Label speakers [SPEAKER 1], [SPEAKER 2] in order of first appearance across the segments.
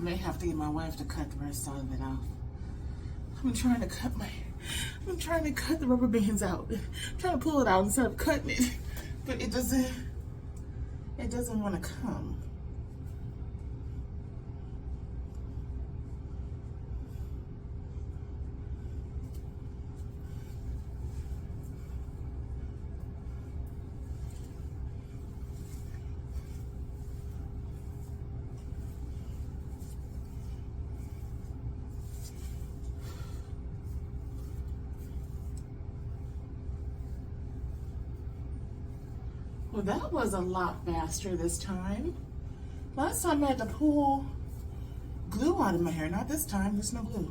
[SPEAKER 1] may have to get my wife to cut the rest of it off. I'm trying to cut the rubber bands out. I'm trying to pull it out instead of cutting it. But it doesn't want to come. Well, that was a lot faster this time. Last time I had to pull glue out of my hair. Not this time, there's no glue.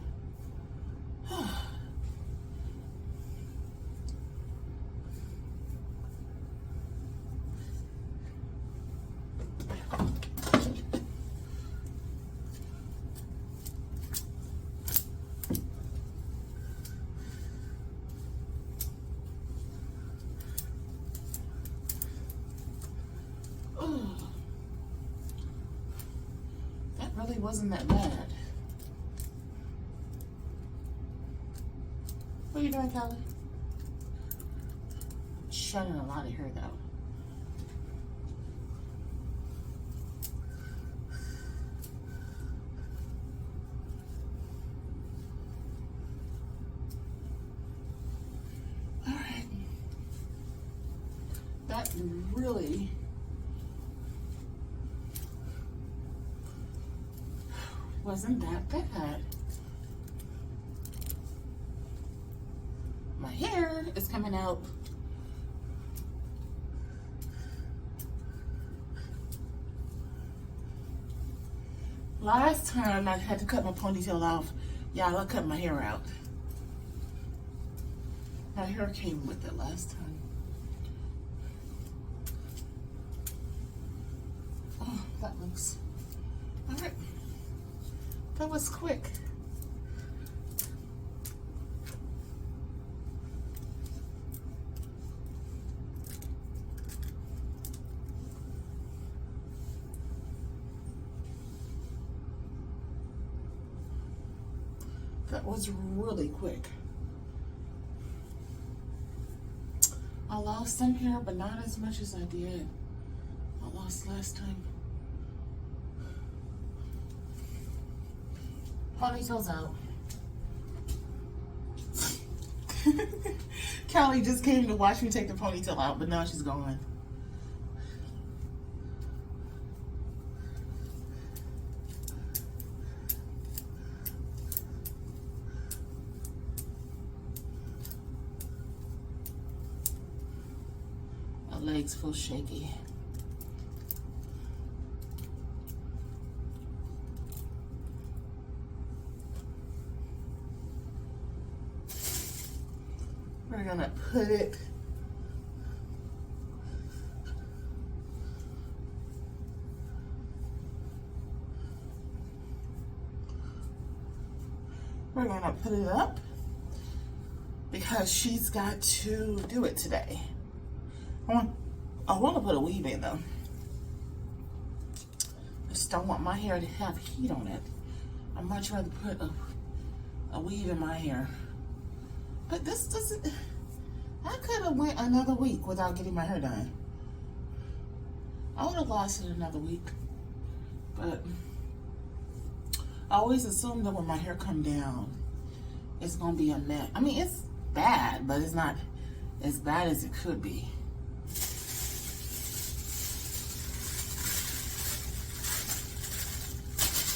[SPEAKER 1] That really wasn't that bad. What are you doing, Callie? Shedding a lot of hair though. All right. That really wasn't that bad. My hair is coming out last time I had to cut my ponytail off. Y'all, I cut my hair out. My hair came with it last time. Oh, that looks all right. That was quick. That was really quick. I lost some hair, but not as much as I did. I lost last time. Ponytail's out. Callie just came to watch me take the ponytail out, but now she's gone. My legs feel shaky. We're gonna put it up because she's got to do it today. I want to put a weave in though. I just don't want my hair to have heat on it. I'd much rather put a weave in my hair. But this doesn't, I could have went another week without getting my hair done. I would have lasted another week. But I always assume that when my hair come down, it's gonna be a mess. I mean, it's bad, but it's not as bad as it could be.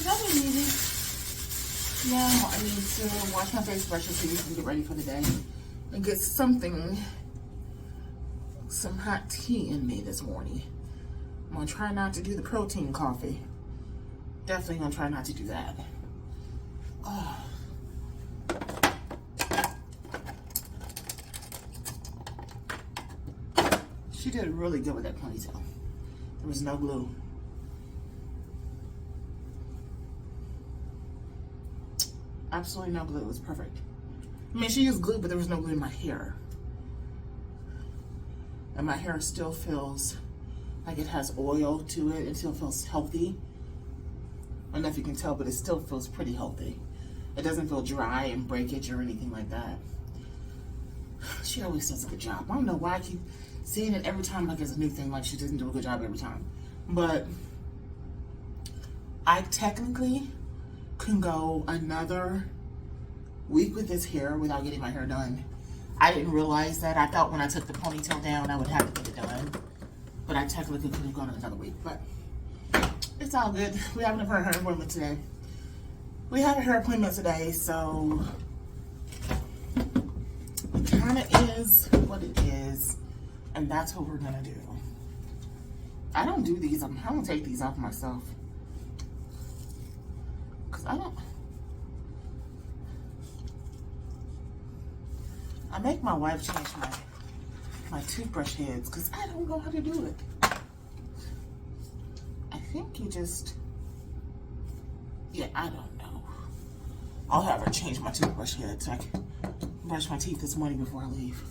[SPEAKER 1] That was easy. Now I need to wash my face, brush my teeth, and get ready for the day. And get some hot tea in me this morning. I'm gonna try not to do the protein coffee. Definitely gonna try not to do that. Oh. She did really good with that ponytail. There was no glue. Absolutely no glue. It was perfect. I mean, she used glue, but there was no glue in my hair. And my hair still feels like it has oil to it. It still feels healthy. I don't know if you can tell, but it still feels pretty healthy. It doesn't feel dry and breakage or anything like that. She always does a good job. I don't know why I keep seeing it every time like it's a new thing, like she doesn't do a good job every time. But I technically can go another week with this hair without getting my hair done. I didn't realize that. I thought when I took the ponytail down, I would have to get it done. But I technically could have gone another week. But it's all good. We have a hair appointment today. So it kind of is what it is. And that's what we're going to do. I don't do these. I don't take these off myself. Because I make my wife change my toothbrush heads because I don't know how to do it. I think you just, yeah, I don't know. I'll have her change my toothbrush head so I can brush my teeth this morning before I leave.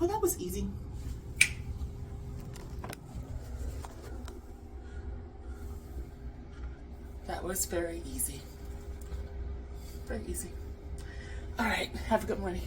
[SPEAKER 1] Well, that was easy. That was very easy. Very easy. All right, have a good morning.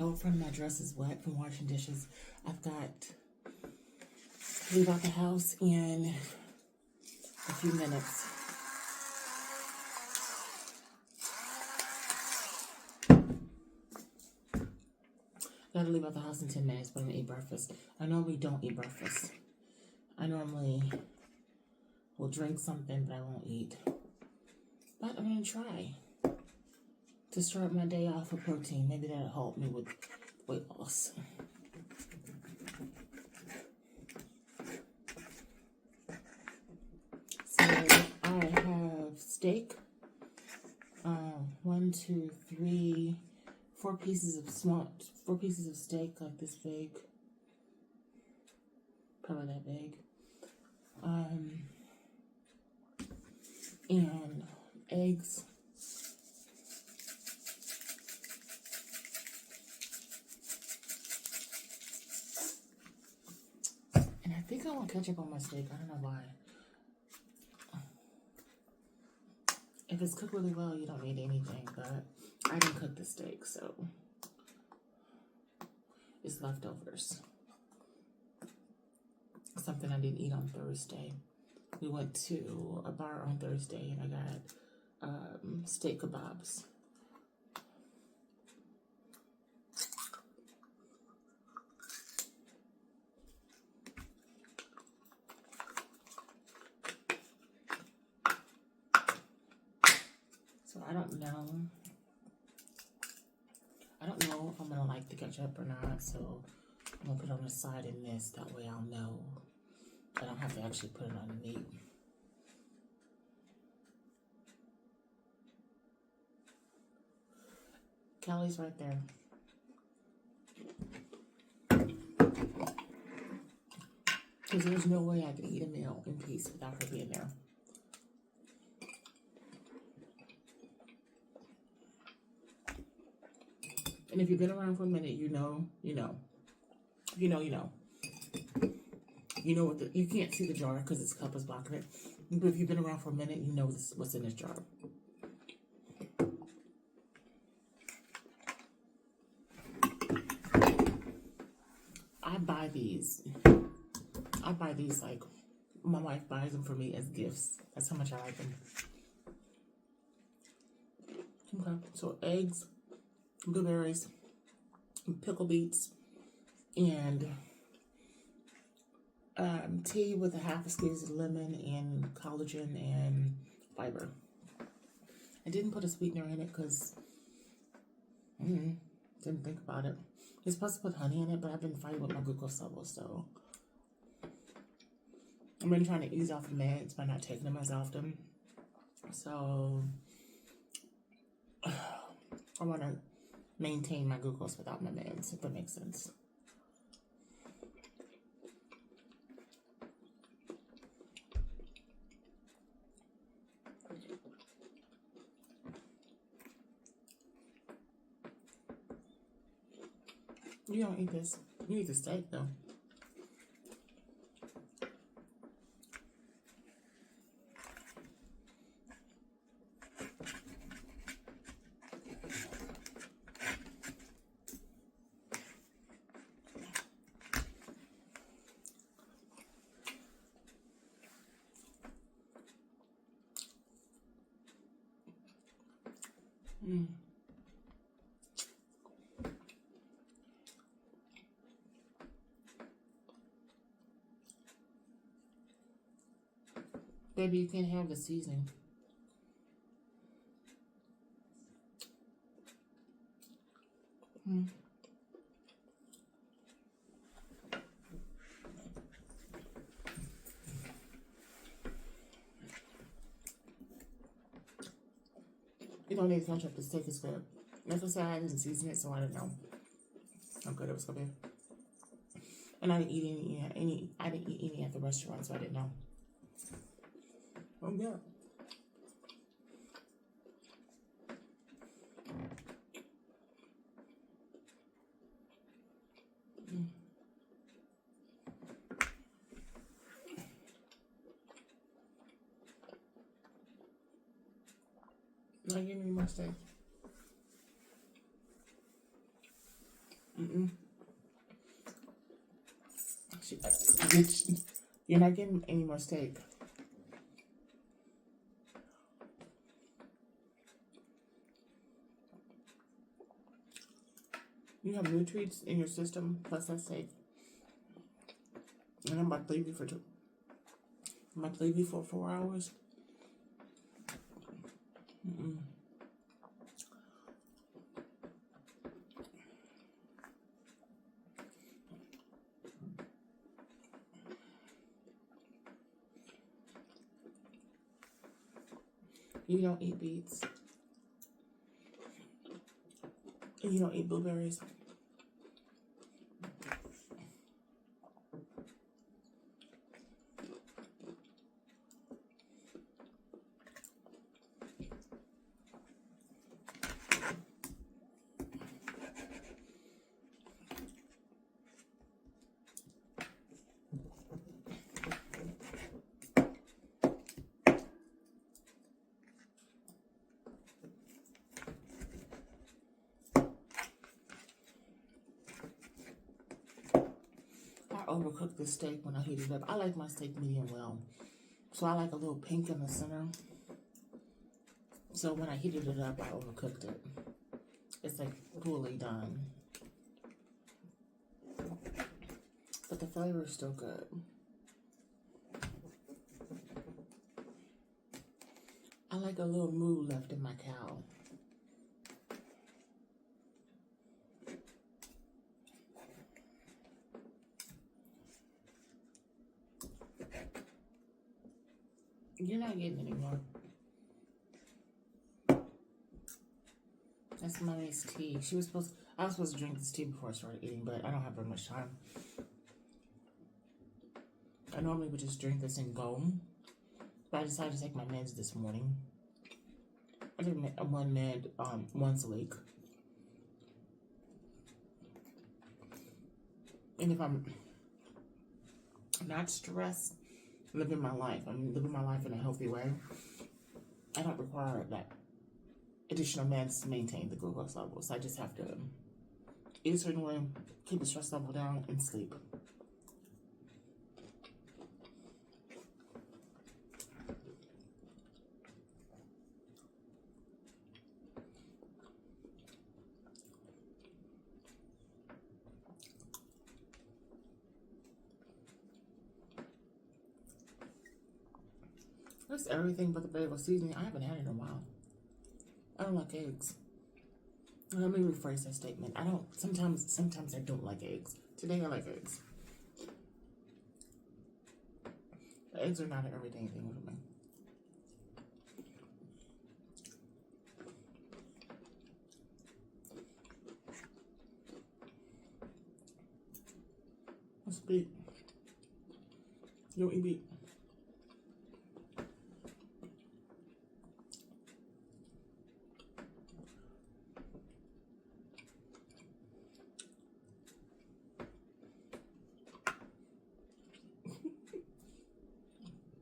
[SPEAKER 1] Oh, from my dress is wet from washing dishes. I've got to leave out the house in a few minutes. Gotta leave out the house in 10 minutes, but I'm gonna eat breakfast. I normally don't eat breakfast. I normally will drink something, but I won't eat. But I'm gonna try to start my day off with protein. Maybe that'll help me with weight loss. So I have steak. 1, 2, 3, 4 pieces of steak, like this big. Probably that big. And eggs. And I think I want ketchup on my steak. I don't know why. If it's cooked really well, you don't need anything, but I didn't cook the steak, so it's leftovers. Something I didn't eat on Thursday. We went to a bar on Thursday and I got steak kebabs. So I don't know if I'm gonna like the ketchup or not, so I'm gonna put it on the side in this, that way I'll know. I don't have to actually put it on the meat. Calories right there. Because there's no way I can eat a meal in peace without her being there. And if you've been around for a minute, you know. You know what you can't see the jar because its cup is blocking it. But if you've been around for a minute, you know what's in this jar. I buy these like my wife buys them for me as gifts. That's how much I like them. Okay, so eggs, blueberries, pickle beets, and tea with a half a squeeze of lemon and collagen and fiber. I didn't put a sweetener in it because didn't think about it. You're supposed to put honey in it, but I've been fighting with my glucose levels, so I've been trying to ease off the meds by not taking them as often. So I want to maintain my glucose without my meds, if that makes sense. You don't eat this. You eat the steak, though. Baby, you can't have the seasoning. You don't need ketchup. The steak is good. Like I said, I didn't season it, so I didn't know how good it was gonna be. And I didn't eat any at the restaurant, so I didn't know. Oh yeah. Now give me my steak. You're not getting any more steak. You have nutrients in your system plus that steak. And I'm about to leave you for 4 hours. You don't eat beets. And you don't eat blueberries. I overcook the steak when I heat it up. I like my steak medium well. So I like a little pink in the center. So when I heated it up, I overcooked it. It's like poorly done. But the flavor is still good. I like a little moo left in my cow. You're not getting any more. That's mommy's tea. I was supposed to drink this tea before I started eating, but I don't have very much time. I normally would just drink this and go, but I decided to take my meds this morning. I take one med once a week. And if I'm not stressed, living my life, I'm living my life in a healthy way, I don't require that additional meds to maintain the glucose levels. I just have to eat a certain way, keep the stress level down, and sleep. That's everything but the bagel seasoning. I haven't had it in a while. I don't like eggs. Let me rephrase that statement. I don't. Sometimes I don't like eggs. Today I like eggs. The eggs are not an everyday thing with me. What's beet? You don't eat beet.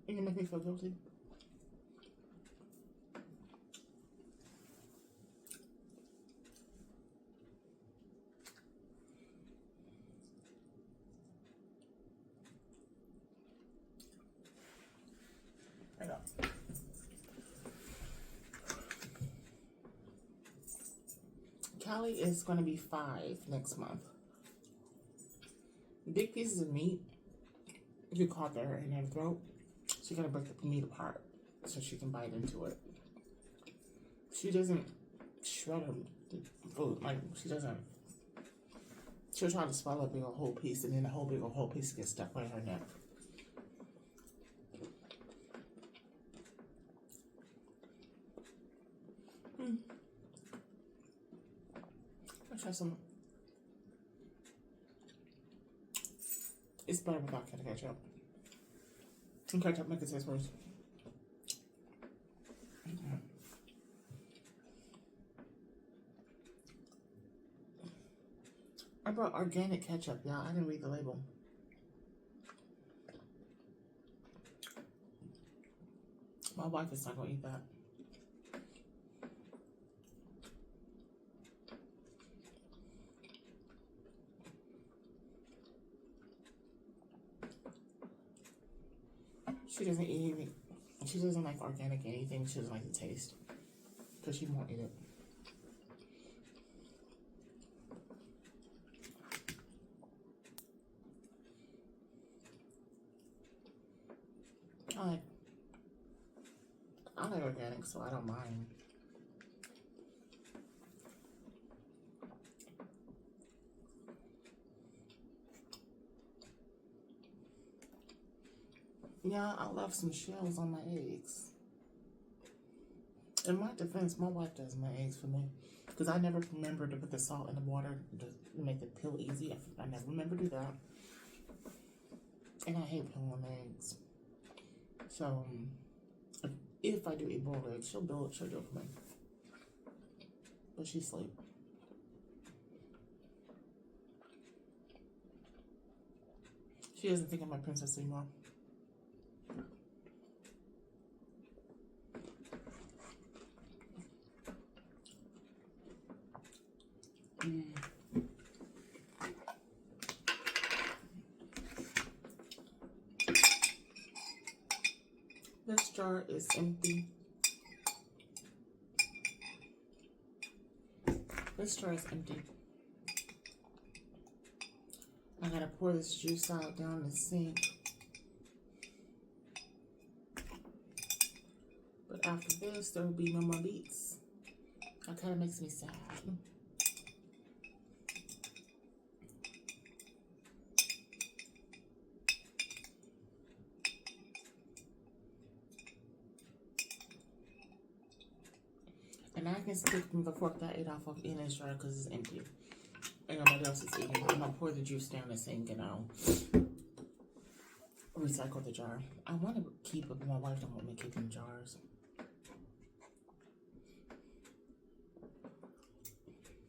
[SPEAKER 1] You make me feel guilty. I know. Callie is going to be 5 next month. Big pieces of meat get caught there in her throat. She got to break the meat apart so she can bite into it. She doesn't shred her food. Like, she doesn't. She'll try to swallow a big old whole piece, and then the whole piece gets stuck right in her neck. Let's try some. It's better without ketchup. And ketchup makes it taste worse. I brought organic ketchup, y'all. I didn't read the label. My wife is not going to eat that. She doesn't eat anything. She doesn't like organic anything. She doesn't like the taste. So she won't eat it. I like organic, so I don't mind. Yeah, I left some shells on my eggs. In my defense, my wife does my eggs for me. Because I never remember to put the salt in the water to make the peel easy. I never remember to do that. And I hate peeling eggs. So, if I do eat boiled eggs, she'll do it for me. But she's asleep. She doesn't think I'm my princess anymore. This jar is empty. This jar is empty. I gotta pour this juice out down the sink. But after this, there will be no more beets. That kind of makes me sad. And I can stick the fork that I ate off of in this jar because it's empty. And nobody else is eating. I'm gonna pour the juice down the sink and I'll recycle the jar. I want to keep it, but my wife don't want me keeping jars.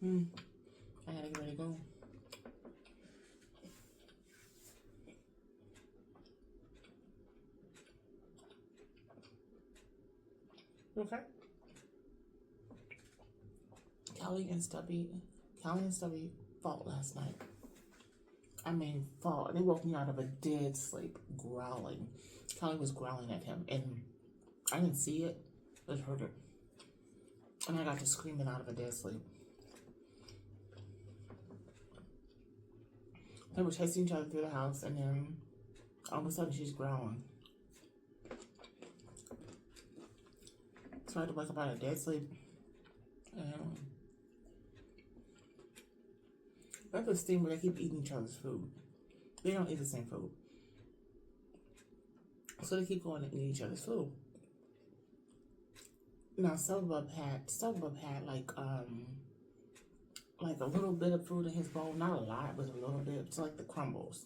[SPEAKER 1] I gotta get ready to go. Okay. Callie and Stubby fought last night. I mean, fought. They woke me out of a dead sleep, growling. Callie was growling at him, and I didn't see it, but heard it. And I got to screaming out of a dead sleep. They were chasing each other through the house, and then all of a sudden she's growling. So I had to wake up out of dead sleep. And that's this thing where they keep eating each other's food. They don't eat the same food. So they keep going and eating each other's food. Now Subbub had like a little bit of food in his bowl, not a lot, but a little bit. It's like the crumbles.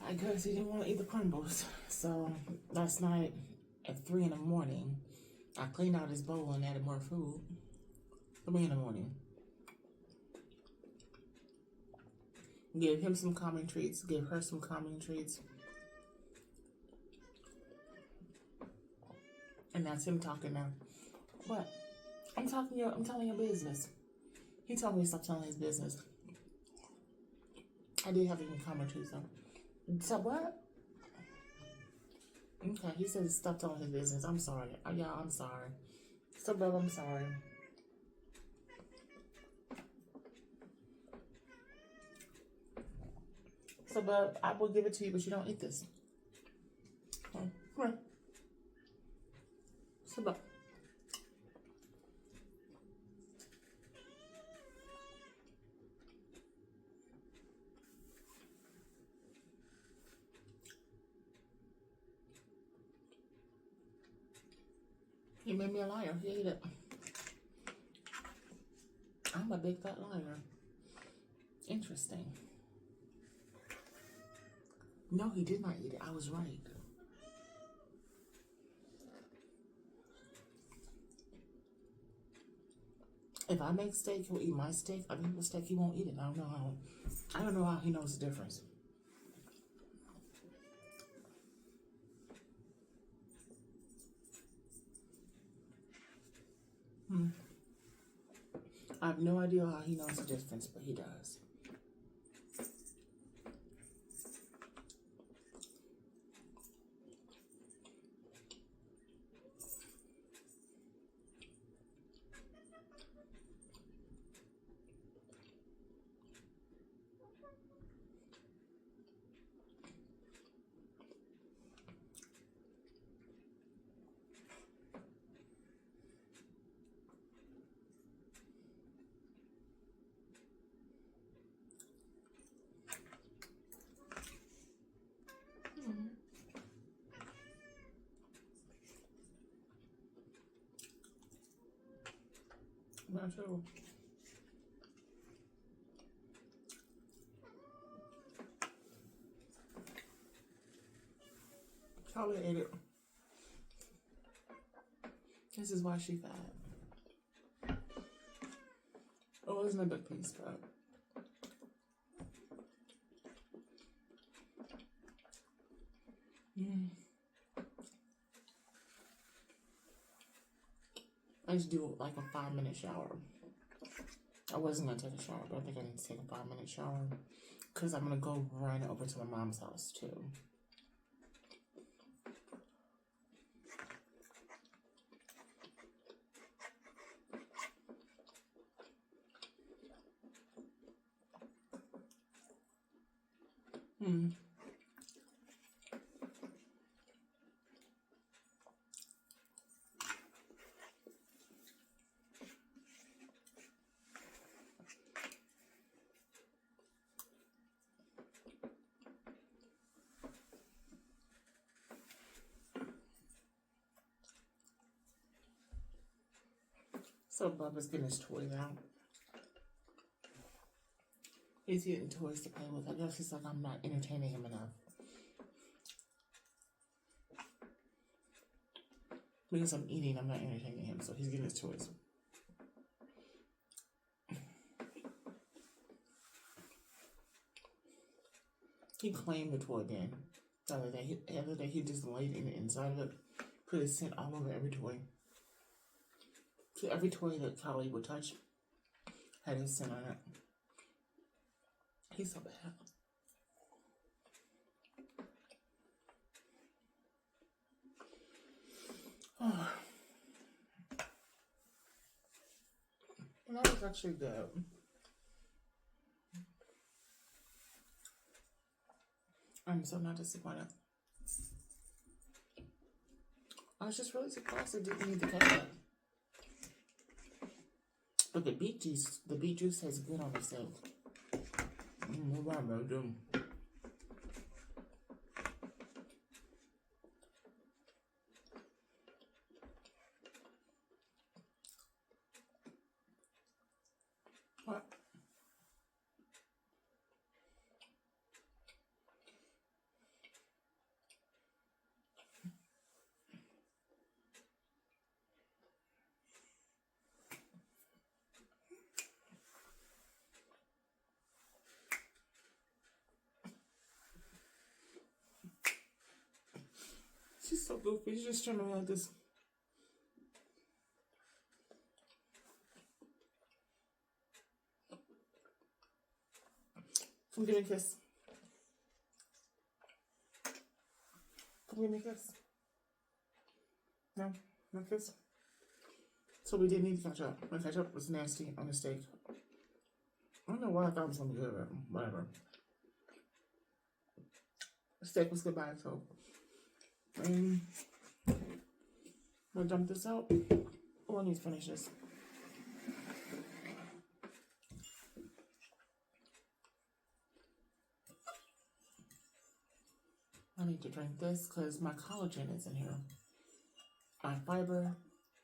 [SPEAKER 1] I guess he didn't want to eat the crumbles. So last night at 3 in the morning, I cleaned out his bowl and added more food. 3 in the morning. Gave him some calming treats. Gave her some calming treats. And that's him talking now. What? I'm telling your business. He told me to stop telling his business. I did have him calming treats though. So what? Okay, he said stop telling his business. I'm sorry. Y'all, I'm sorry. So, Bub, I'm sorry. So, Bub, I will give it to you, but you don't eat this. Come on. So, Bub. You made me a liar. You ate it. I'm a big fat liar. Interesting. No, he did not eat it. I was right. If I make steak, he'll eat my steak. Other people's steak, he won't eat it. I don't know how he knows the difference. I have no idea how he knows the difference, but he does. Not sure. Probably ate it. This is why she fat. Oh, it wasn't a big piece, but I just do like a 5-minute shower. I wasn't gonna take a shower, but I think I need to take a 5-minute shower because I'm gonna go run over to my mom's house too. So Bubba's getting his toys out. He's getting toys to play with. I guess he's like, I'm not entertaining him enough. Because I'm eating, I'm not entertaining him, so he's getting his toys. He claimed the toy bin. The other day he just laid in the inside of it, put his scent all over every toy. So every toy that Callie would touch had his scent on it. He's so bad. Oh. And that was actually good. I'm so not disappointed. I was just really surprised I didn't need the ketchup. But the beet juice has good on itself. What am I doing? What? She's so goofy. She's just trying to like this. Come give me a kiss. Come give me a kiss. No? No kiss? So we didn't need ketchup. The ketchup was nasty on the steak. I don't know why I thought it was going to be good, but whatever. The steak was good by itself. I'm gonna dump this out. Oh, I need to finish this. I need to drink this because my collagen is in here. My fiber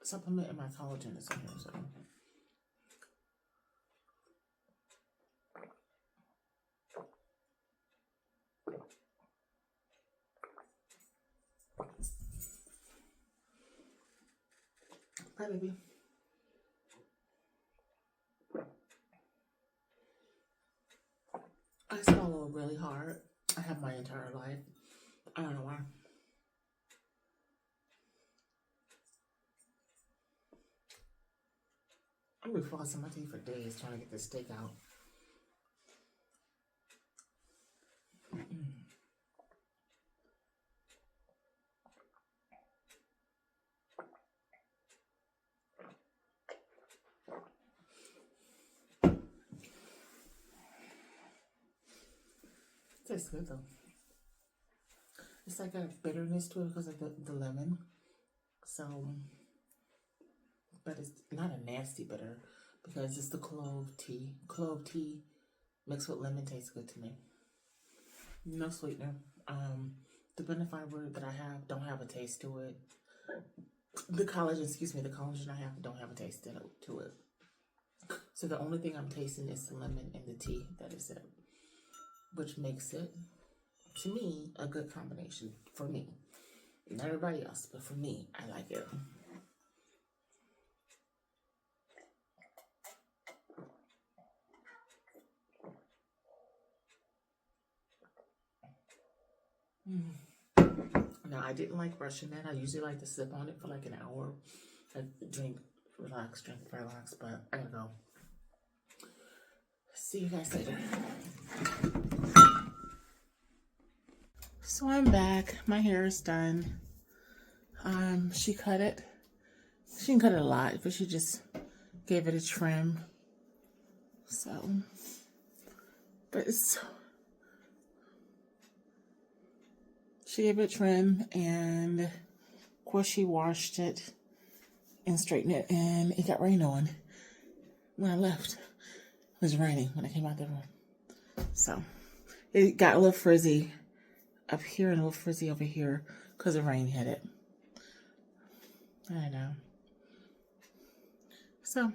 [SPEAKER 1] supplement and my collagen is in here, so. Hi, baby. I swallow really hard. I have my entire life. I don't know why. I've been flossing my teeth for days trying to get this steak out. Tastes good though. It's like a bitterness to it because of the lemon. So, but it's not a nasty bitter because it's the clove tea. Clove tea mixed with lemon tastes good to me. No sweetener. The benefiber that I have don't have a taste to it. The collagen I have don't have a taste to it. So the only thing I'm tasting is the lemon and the tea. That is it. Which makes it, to me, a good combination. For me. Not everybody else, but for me, I like it. Now, I didn't like brushing that. I usually like to sip on it for like an hour. I drink, relax, but I gotta go. See you guys later. So I'm back. My hair is done. She cut it. She didn't cut it a lot, but she just gave it a trim. So, but it's, she gave it a trim, and of course she washed it and straightened it, and it got rain on. When I left, it was raining when I came out the room. So, it got a little frizzy up here and a little frizzy over here because the rain hit it. I know. So,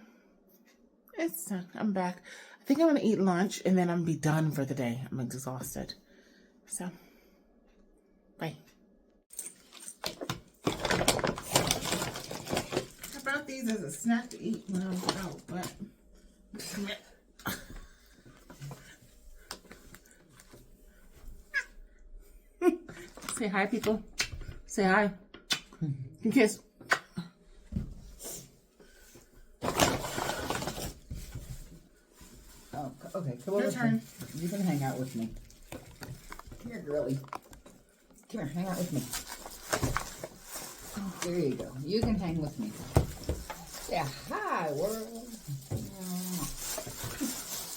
[SPEAKER 1] it's I'm back. I think I'm going to eat lunch and then I'm going to be done for the day. I'm exhausted. So, bye. I brought these as a snack to eat when I was out, but... Say hi, people. Say hi. And kiss.
[SPEAKER 2] Oh, okay. Come over.
[SPEAKER 1] Your turn.
[SPEAKER 2] You can hang out with me. Come here, girly. Come here, hang out with me. There you go. You can hang with me. Yeah, hi, world.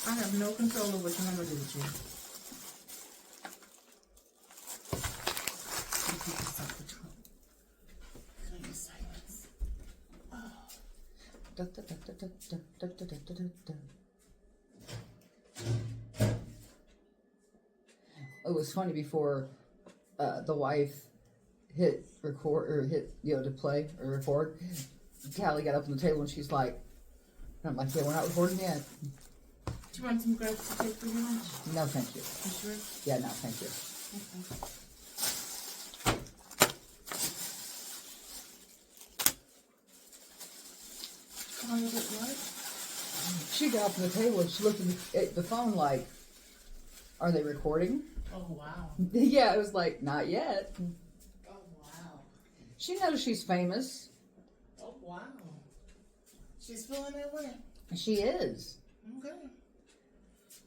[SPEAKER 1] I have no control of what I'm going to do with you.
[SPEAKER 2] Da, da, da, da, da, da, da, da, da, da. It was funny before the wife hit record or hit to play or record. Callie got up on the table and she's like, and I'm like, yeah, we're not recording yet.
[SPEAKER 1] Do you want some grapes to take for your lunch?
[SPEAKER 2] No, thank you.
[SPEAKER 1] You sure?
[SPEAKER 2] Yeah, no, thank you.
[SPEAKER 1] Okay. What?
[SPEAKER 2] She got up on the table and she looked at the phone like, are they recording?
[SPEAKER 1] Oh, wow.
[SPEAKER 2] Yeah, it was like, not yet.
[SPEAKER 1] Oh, wow.
[SPEAKER 2] She knows she's famous.
[SPEAKER 1] Oh, wow. She's feeling that way.
[SPEAKER 2] She is.
[SPEAKER 1] Okay.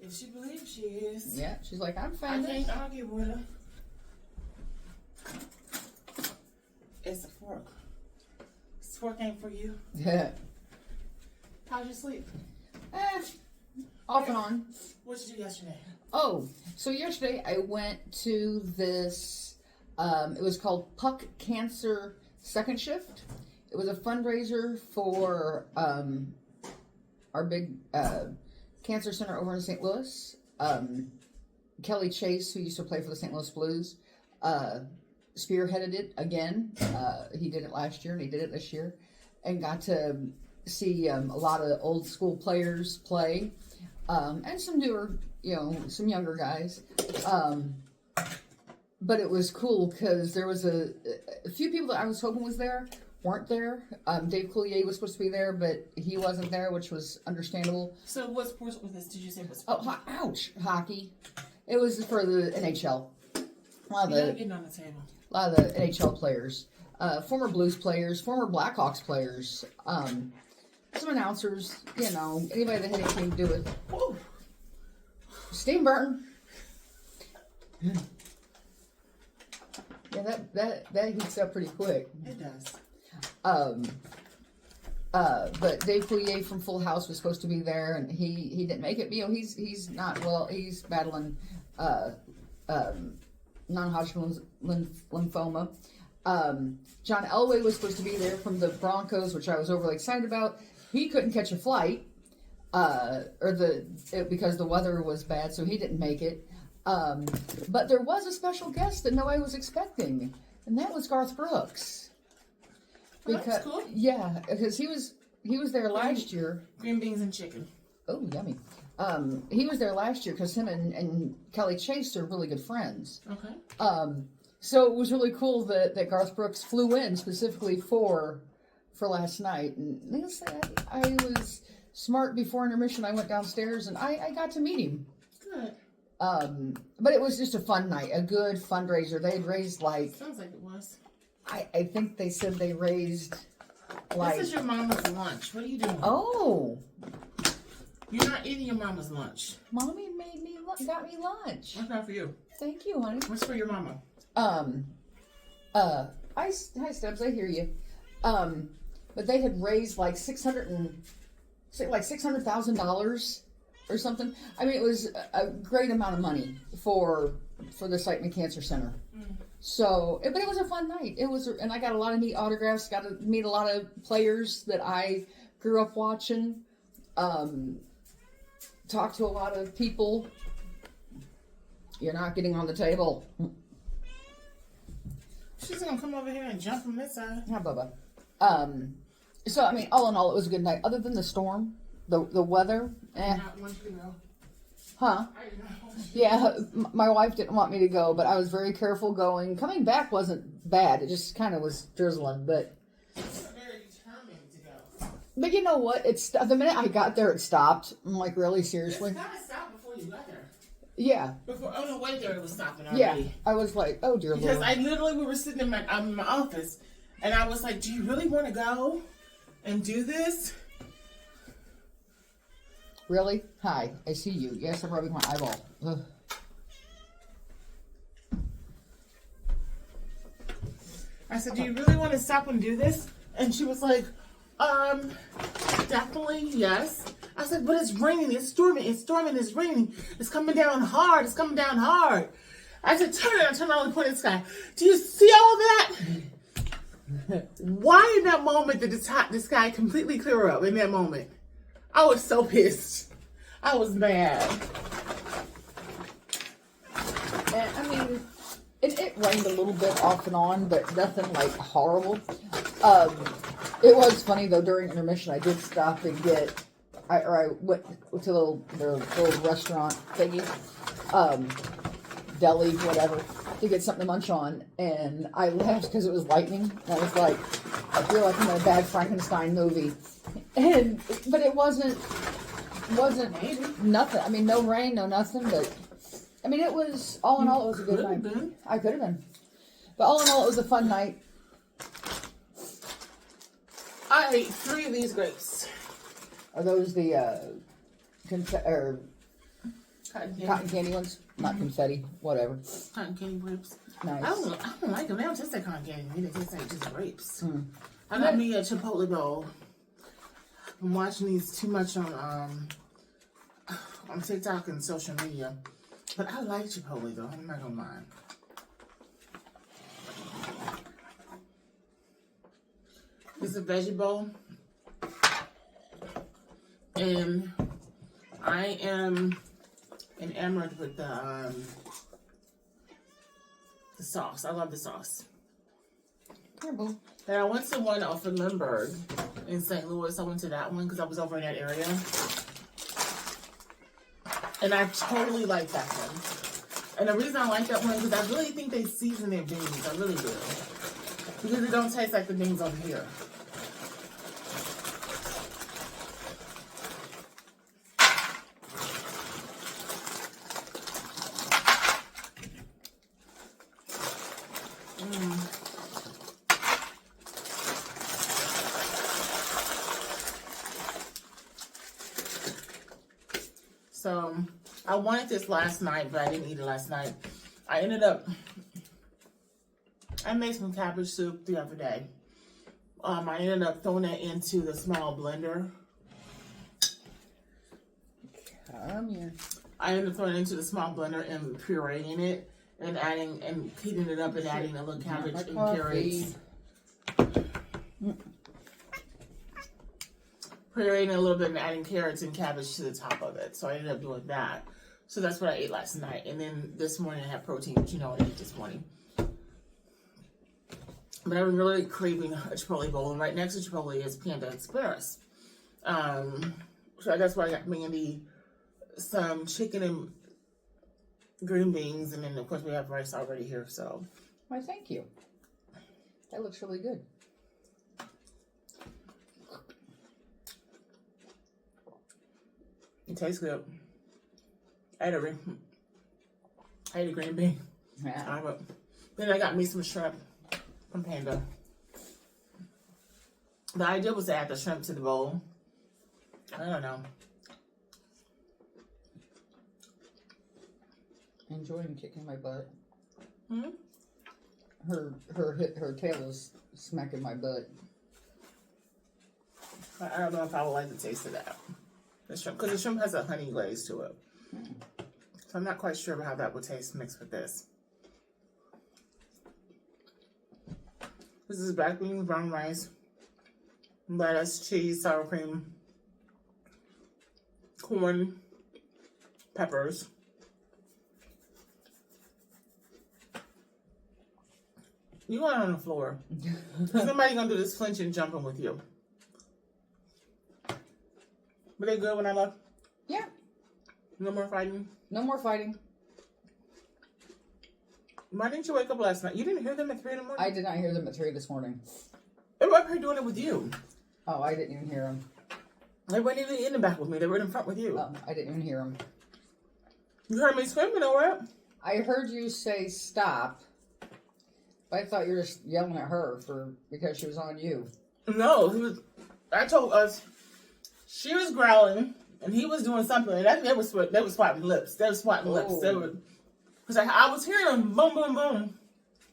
[SPEAKER 1] If she believes she is.
[SPEAKER 2] Yeah, she's like, I'm
[SPEAKER 1] I
[SPEAKER 2] famous.
[SPEAKER 1] can't argue with her. It's a fork. This fork ain't for you.
[SPEAKER 2] Yeah.
[SPEAKER 1] How'd you sleep?
[SPEAKER 2] Off and on.
[SPEAKER 1] What'd you do yesterday?
[SPEAKER 2] Oh, so yesterday I went to this, it was called Puck Cancer Second Shift. It was a fundraiser for our big cancer center over in St. Louis. Kelly Chase, who used to play for the St. Louis Blues, spearheaded it again. He did it last year and he did it this year. And got to see a lot of old school players play. And some newer, some younger guys. But it was cool because there was a few people that I was hoping was there weren't there. Dave Coulier was supposed to be there, but he wasn't there, which was understandable.
[SPEAKER 1] So what sports was this? Did you say what
[SPEAKER 2] sport? Oh, ouch! Hockey. It was for the NHL. A lot
[SPEAKER 1] getting on the table.
[SPEAKER 2] A lot of the NHL players, former Blues players, former Blackhawks players, some announcers. Anybody that had anything to do with. Whoa. Steve Burton. Yeah, that heats up pretty quick.
[SPEAKER 1] It does.
[SPEAKER 2] But Dave Coulier from Full House was supposed to be there, and he didn't make it. He's not well. He's battling non-Hodgkin's lymphoma. John Elway was supposed to be there from the Broncos, which I was overly excited about. He couldn't catch a flight, because the weather was bad, so he didn't make it. But there was a special guest that nobody was expecting, and that was Garth Brooks.
[SPEAKER 1] That's cool.
[SPEAKER 2] Yeah, because he was he was there last year.
[SPEAKER 1] Green beans and chicken.
[SPEAKER 2] Oh, yummy. He was there last year because him and Kelly Chase are really good friends.
[SPEAKER 1] Okay.
[SPEAKER 2] So it was really cool that Garth Brooks flew in specifically for last night. And needless to say, I was smart before intermission. I went downstairs and I got to meet him.
[SPEAKER 1] Good.
[SPEAKER 2] But it was just a fun night, a good fundraiser. They had raised like...
[SPEAKER 1] Sounds like it was.
[SPEAKER 2] I think they said they raised like...
[SPEAKER 1] This is your mama's lunch. What are you doing?
[SPEAKER 2] Oh.
[SPEAKER 1] You're not eating your mama's lunch.
[SPEAKER 2] Mommy got me lunch.
[SPEAKER 1] What's not for you?
[SPEAKER 2] Thank you, honey.
[SPEAKER 1] What's for your mama?
[SPEAKER 2] Hi Stubbs, I hear you. But they had raised like $600,000 or something. I mean, it was a great amount of money for the Sightman Cancer Center. So, but it was a fun night. And I got a lot of neat autographs. Got to meet a lot of players that I grew up watching. Talked to a lot of people. You're not getting on the table.
[SPEAKER 1] She's gonna come over here and jump from this side.
[SPEAKER 2] Yeah, Bubba. So I mean, all in all, it was a good night. Other than the storm, the weather,
[SPEAKER 1] Not want you to go.
[SPEAKER 2] Huh?
[SPEAKER 1] I did not want you to
[SPEAKER 2] Yeah, my wife didn't want me to go, but I was very careful going. Coming back wasn't bad. It just kind of was drizzling, but.
[SPEAKER 1] go. You're very determined to go.
[SPEAKER 2] But you know what? The minute I got there, it stopped. I'm like, really, seriously?
[SPEAKER 1] It kind of stopped before you got there.
[SPEAKER 2] Yeah.
[SPEAKER 1] Before, on the way there, it was stopping already.
[SPEAKER 2] Yeah. I was like, oh dear
[SPEAKER 1] Because
[SPEAKER 2] Lord.
[SPEAKER 1] we were sitting in my office, and I was like, do you really want to go and do this?
[SPEAKER 2] Really? Hi, I see you. Yes, I'm rubbing my eyeball. Ugh.
[SPEAKER 1] I said, do you really want to stop and do this? And she was like, definitely, yes. I said, but it's raining, it's storming, it's raining. It's coming down hard, I said, turn around and point at the sky. Do you see all that? Why in that moment did the sky completely clear up in that moment? I was so pissed. I was mad.
[SPEAKER 2] And, I mean, it rained a little bit off and on, but nothing like horrible. It was funny though, during intermission, I did stop and I went to the little restaurant thingy, deli, whatever, to get something to munch on, and I left because it was lightning, and I was like, I feel like I'm in a bad Frankenstein movie, but it wasn't nothing. I mean, no rain, no nothing, but I mean, it was, all in all, it was a good night. I could have been, but all in all, it was a fun night.
[SPEAKER 1] I ate 3 of these grapes.
[SPEAKER 2] Are those the
[SPEAKER 1] Cotton
[SPEAKER 2] candy ones? Not confetti, whatever.
[SPEAKER 1] candy grapes.
[SPEAKER 2] Nice.
[SPEAKER 1] I don't like them. They don't taste like cotton candy. They taste like just grapes.
[SPEAKER 2] Mm.
[SPEAKER 1] I got me a chipotle bowl. I'm watching these too much on TikTok and social media. But I like chipotle though. I'm not gonna lie. It's a veggie bowl. And I am enamored with the sauce. I love the sauce.
[SPEAKER 2] Terrible.
[SPEAKER 1] And I went to one off of Lindbergh in St. Louis. I went to that one because I was over in that area. And I totally like that one. And the reason I like that one is because I really think they season their beans. I really do. Because it don't taste like the beans over here. So I wanted this last night, but I didn't eat it last night. I made some cabbage soup the other day. I ended up throwing it into the small blender.
[SPEAKER 2] Come here.
[SPEAKER 1] I ended up throwing it into the small blender and pureeing it and heating it up and adding a little cabbage and carrots. Pureeing it a little bit and adding carrots and cabbage to the top of it. So I ended up doing that. So that's what I ate last night. And then this morning I had protein, which you know I ate this morning. But I'm really craving a Chipotle bowl. And right next to Chipotle is Panda Express. So that's why I got Mandy some chicken and green beans, and then of course we have rice already here. So,
[SPEAKER 2] Why, thank you. That looks really good.
[SPEAKER 1] It tastes good. I ate a green bean.
[SPEAKER 2] Yeah.
[SPEAKER 1] Then I got me some shrimp from Panda. The idea was to add the shrimp to the bowl. I don't know.
[SPEAKER 2] Enjoying kicking my butt.
[SPEAKER 1] Hmm?
[SPEAKER 2] Her tail is smacking my butt.
[SPEAKER 1] I don't know if I would like the taste of that. The shrimp, because the shrimp has a honey glaze to it. So I'm not quite sure about how that would taste mixed with this. This is black beans, brown rice, lettuce, cheese, sour cream, corn, peppers. You want on the floor. Somebody gonna do this flinching jumping with you. Were they good when I left?
[SPEAKER 2] Yeah.
[SPEAKER 1] No more fighting?
[SPEAKER 2] No more fighting.
[SPEAKER 1] Why didn't you wake up last night? You didn't hear them at 3 in the morning?
[SPEAKER 2] I did not hear them at 3 this morning.
[SPEAKER 1] They were up here doing it with you.
[SPEAKER 2] Oh, I didn't even hear them.
[SPEAKER 1] They weren't even in the back with me. They were in front with you.
[SPEAKER 2] Oh, I didn't even hear them.
[SPEAKER 1] You heard me screaming over it?
[SPEAKER 2] I heard you say stop. I thought you were just yelling at her because she was on you.
[SPEAKER 1] No, I told us she was growling and he was doing something. And they were swiping lips. They were swiping lips. They were, because I was hearing them boom, boom, boom.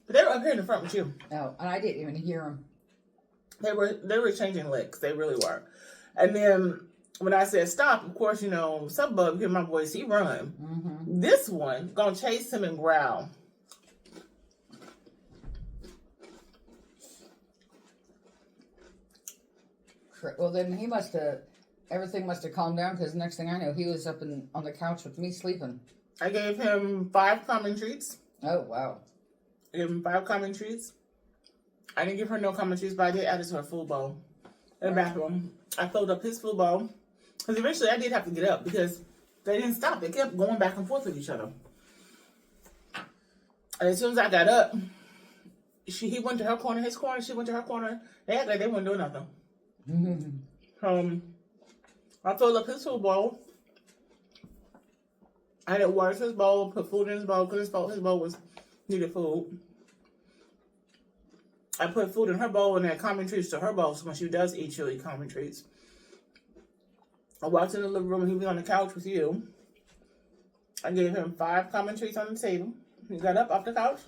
[SPEAKER 1] But they were up here in the front with you.
[SPEAKER 2] Oh, and I didn't even hear them.
[SPEAKER 1] They were changing licks. They really were. And then when I said stop, of course, you know, some bug hear my voice, he run.
[SPEAKER 2] Mm-hmm.
[SPEAKER 1] This one gonna chase him and growl.
[SPEAKER 2] Well, then everything must have calmed down because next thing I know, he was up on the couch with me sleeping.
[SPEAKER 1] I gave him 5 common treats.
[SPEAKER 2] Oh, wow.
[SPEAKER 1] I gave him 5 common treats. I didn't give her no common treats, but I did add it to her food bowl in the bathroom. I filled up his food bowl. Because eventually I did have to get up because they didn't stop. They kept going back and forth with each other. And as soon as I got up, he went to her corner, his corner, she went to her corner. They acted like they wouldn't do nothing. I filled up his food bowl. I didn't water his bowl, put food in his bowl because his bowl needed food. I put food in her bowl and then common treats to her bowl. So when she does eat, she'll eat common treats. I walked in the living room and he was on the couch with you. I gave him 5 common treats on the table. He got up off the couch.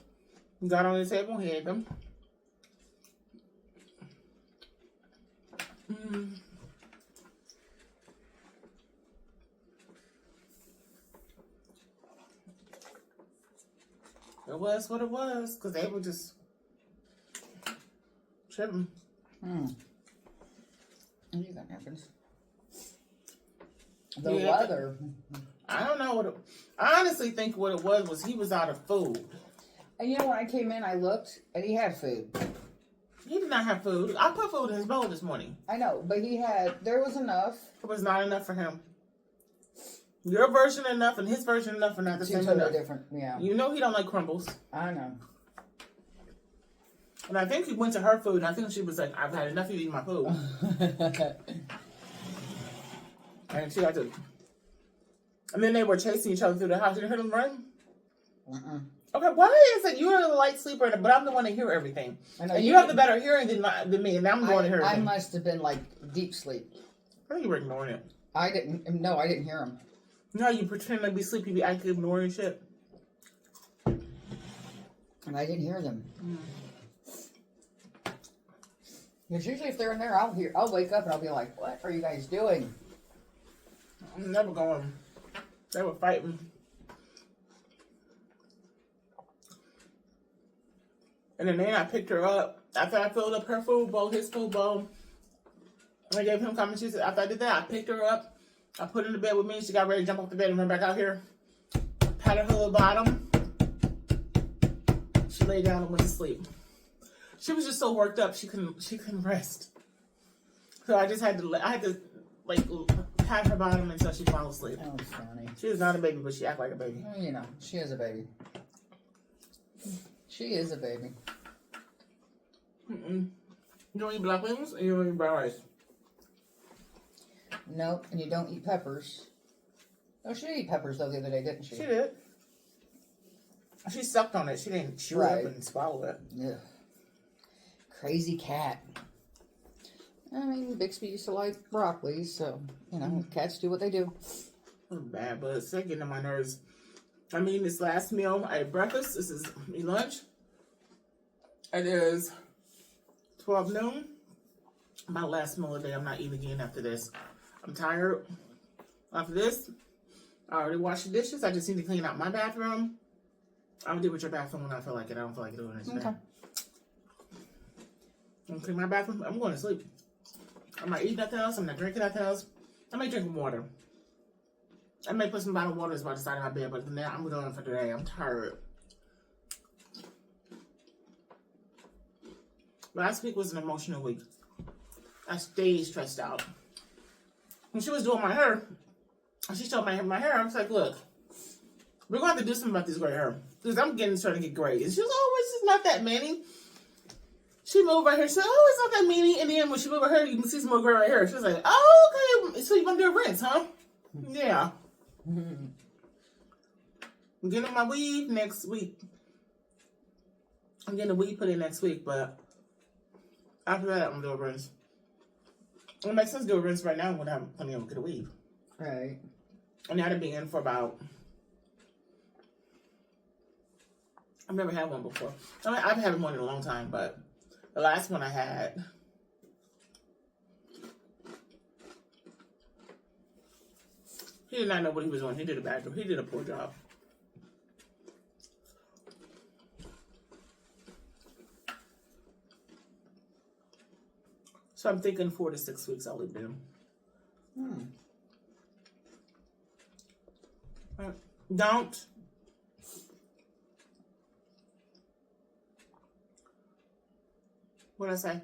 [SPEAKER 1] He got on the table and he ate them. It was what it was, because they were just tripping.
[SPEAKER 2] You that happens. The weather.
[SPEAKER 1] I don't know I honestly think what it was he was out of food.
[SPEAKER 2] And you know, when I came in, I looked, and he had food.
[SPEAKER 1] He did not have food. I put food in his bowl this morning.
[SPEAKER 2] I know, but there was enough.
[SPEAKER 1] It was not enough for him. Your version enough and his version enough are not the same
[SPEAKER 2] Totally
[SPEAKER 1] enough.
[SPEAKER 2] different, yeah.
[SPEAKER 1] You know he don't like crumbles.
[SPEAKER 2] I know.
[SPEAKER 1] And I think he went to her food, and I think she was like, I've had enough of you eating my food. And she had to... And then they were chasing each other through the house. You heard them run? Okay, why is it you're the light sleeper, but I'm the one to hear everything? And you have the better hearing than me, and I'm the one to hear everything.
[SPEAKER 2] I must have been like deep sleep.
[SPEAKER 1] I think you were ignoring it.
[SPEAKER 2] I didn't hear him.
[SPEAKER 1] No, you pretend to be sleepy, be active, ignoring shit.
[SPEAKER 2] And I didn't hear them. Because usually if they're in there, I'll wake up and I'll be like, what are you guys doing?
[SPEAKER 1] I'm never going. They were fighting. And then I picked her up. After I filled up her food bowl, his food bowl, I gave him common treats. After I did that, I picked her up. I put her in the bed with me. She got ready to jump off the bed and run back out here. Patted her little bottom. She lay down and went to sleep. She was just so worked up she couldn't rest. So I just had to like pat her bottom until she falls asleep.
[SPEAKER 2] Oh, it's funny.
[SPEAKER 1] She is not a baby, but she act like a baby.
[SPEAKER 2] Well, you know, she is a baby. She is a baby.
[SPEAKER 1] You don't eat black beans and you don't eat brown rice.
[SPEAKER 2] Nope, and you don't eat peppers. Oh, she did eat peppers though the other day, didn't she?
[SPEAKER 1] She did. She sucked on it. She didn't chew it up and swallow it.
[SPEAKER 2] Yeah. Crazy cat. I mean, Bixby used to like broccoli, so, you know, cats do what they do.
[SPEAKER 1] It's bad, but it's getting on my nerves. I'm eating this last meal. I had breakfast. This is my lunch. It is 12 noon. My last meal of the day. I'm not eating again after this. I'm tired. After this, I already washed the dishes. I just need to clean out my bathroom. I'll deal with your bathroom when I feel like it. I don't feel like doing it today.
[SPEAKER 2] Okay.
[SPEAKER 1] I'm gonna clean my bathroom. I'm going to sleep. I'm not eating nothing else. I'm not drinking nothing else. I may drink water. I may put some bottled waters by the side of my bed, but now I'm done for today. I'm tired. Last week was an emotional week. I stayed stressed out. When she was doing my hair, she showed my hair. I was like, look, we're going to have to do something about this gray hair. Because I'm starting to get gray. And she was, oh, it's just not that many. She moved right here. She said, oh, it's not that many. And then when she moved her hair, you can see some more gray right here. She was like, oh, okay. So you're going to do a rinse, huh? Yeah. I'm getting my weave next week. I'm getting a weave put in next week, but after that, I'm going to do a rinse. It makes sense to do a rinse right now when I'm going to get a weave.
[SPEAKER 2] Right.
[SPEAKER 1] And that'll be in for about... I've never had one before. I mean, I've had one in a long time, but the last one I had... He did not know what he was doing. He did a bad job. He did a poor job. So I'm thinking 4 to 6 weeks I'll leave them. Don't. What'd I say?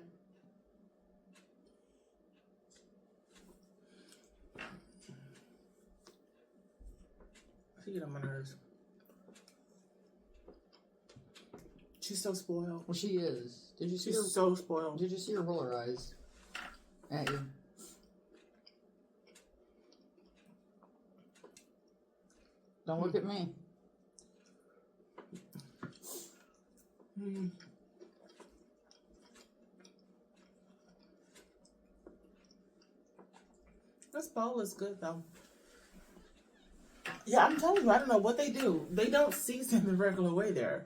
[SPEAKER 1] She get on my nerves. She's so spoiled.
[SPEAKER 2] Well, she is. Did you see
[SPEAKER 1] She's
[SPEAKER 2] her?
[SPEAKER 1] so spoiled.
[SPEAKER 2] Did you see her roll her eyes at you? Don't look at me. This bowl is good though. Yeah, I'm telling you, I don't know what they do. They don't season the regular way there.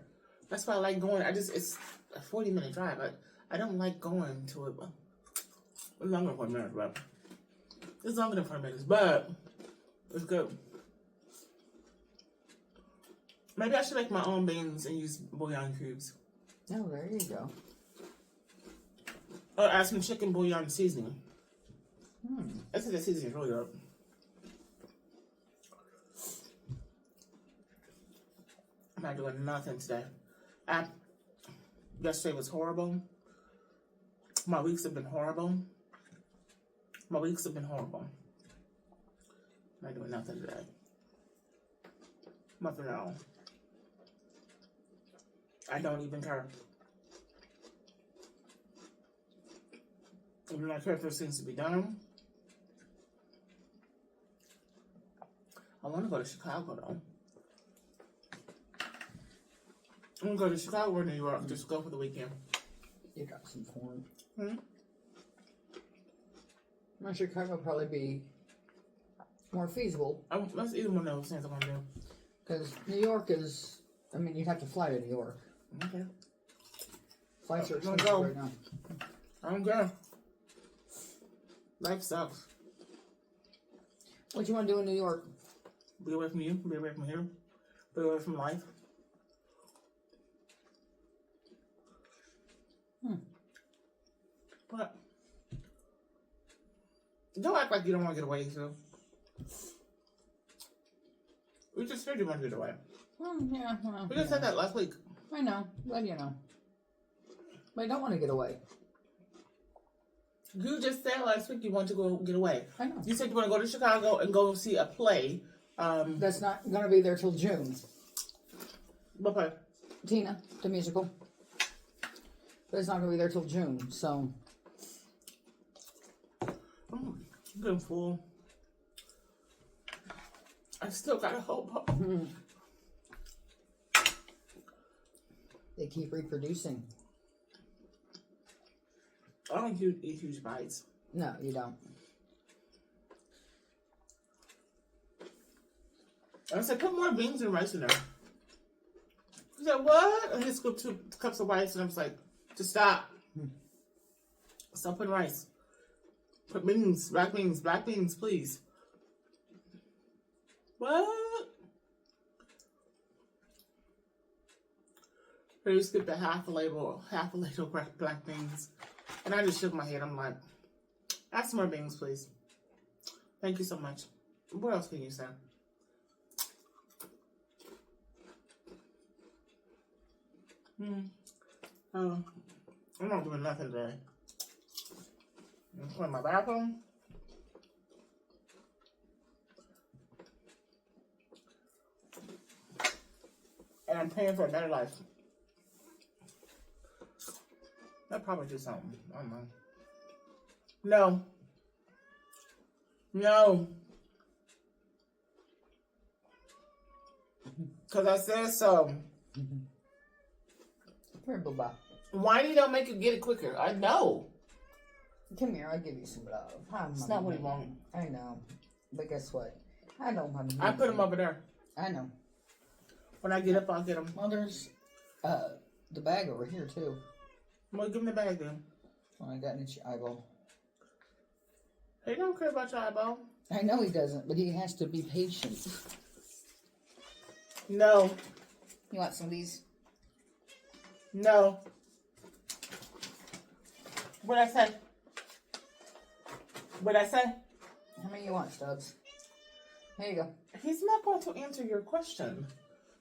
[SPEAKER 2] That's why I like going. It's a 40-minute drive. I don't like going to it. It's longer than 40 minutes, but it's longer than 40 minutes, but it's good. Maybe I should make my own beans and use bouillon cubes. Oh, there you go.
[SPEAKER 1] Or add some chicken bouillon seasoning. I think the seasoning is really good. I'm not doing nothing today. Yesterday was horrible. My weeks have been horrible. I'm not doing nothing today. Nothing at all. I don't even care. I do not care if there's things to be done. I want to go to Chicago though. I'm going to go to Chicago or New York. Just go for the weekend.
[SPEAKER 2] You got some corn. My Chicago will probably be more feasible.
[SPEAKER 1] That's either one of those things I'm going to do.
[SPEAKER 2] Because New York is, I mean, you'd have to fly to New York.
[SPEAKER 1] Okay.
[SPEAKER 2] Flights are
[SPEAKER 1] I'm gonna
[SPEAKER 2] expensive
[SPEAKER 1] go.
[SPEAKER 2] right now.
[SPEAKER 1] I don't care. Life sucks.
[SPEAKER 2] What do you want to do in New York?
[SPEAKER 1] Be away from you. Be away from here. Be away from life. What? Don't act like you don't want to get away, so. We just said you want to get away.
[SPEAKER 2] Yeah, well,
[SPEAKER 1] We just said that last week.
[SPEAKER 2] I know. Glad you know. But I don't want to get away.
[SPEAKER 1] You just said last week you want to go get away.
[SPEAKER 2] I know.
[SPEAKER 1] You said you want to go to Chicago and go see a play.
[SPEAKER 2] That's not going to be there till June.
[SPEAKER 1] What play?
[SPEAKER 2] Tina, the musical. But it's not going to be there till June, so.
[SPEAKER 1] I'm getting full. I still got a hope.
[SPEAKER 2] Mm-hmm. They keep reproducing.
[SPEAKER 1] I don't eat huge bites.
[SPEAKER 2] No, you don't.
[SPEAKER 1] I said, put more beans and rice in there. He said, what? And he scooped 2 cups of rice, and I was like, just stop. Stop putting rice. Put beans, black beans, please. What? He skipped a half a ladle of black beans. And I just shook my head. I'm like, add some more beans, please. Thank you so much. What else can you say? I'm not doing nothing today. I'm cleaning my bathroom. And I'm paying for a better life. I'll probably do something. I don't know. No. Because I said so.
[SPEAKER 2] Here, Booba.
[SPEAKER 1] Why do you don't make it get it quicker? I know.
[SPEAKER 2] Come here, I'll give you some love. Hi,
[SPEAKER 1] It's
[SPEAKER 2] Mommy.
[SPEAKER 1] not what you want.
[SPEAKER 2] I know. But guess what? I don't want to.
[SPEAKER 1] I put them over there.
[SPEAKER 2] I know.
[SPEAKER 1] When I get up, I'll get them.
[SPEAKER 2] Well, there's the bag over here, too.
[SPEAKER 1] Well, give me the bag then.
[SPEAKER 2] Oh, I got an itchy eyeball.
[SPEAKER 1] He don't care about your eyeball.
[SPEAKER 2] I know he doesn't, but he has to be patient.
[SPEAKER 1] No.
[SPEAKER 2] You want some of these?
[SPEAKER 1] No. What'd I say? What'd I say?
[SPEAKER 2] How many you want, Stubbs? Here you go.
[SPEAKER 1] He's not going to answer your question.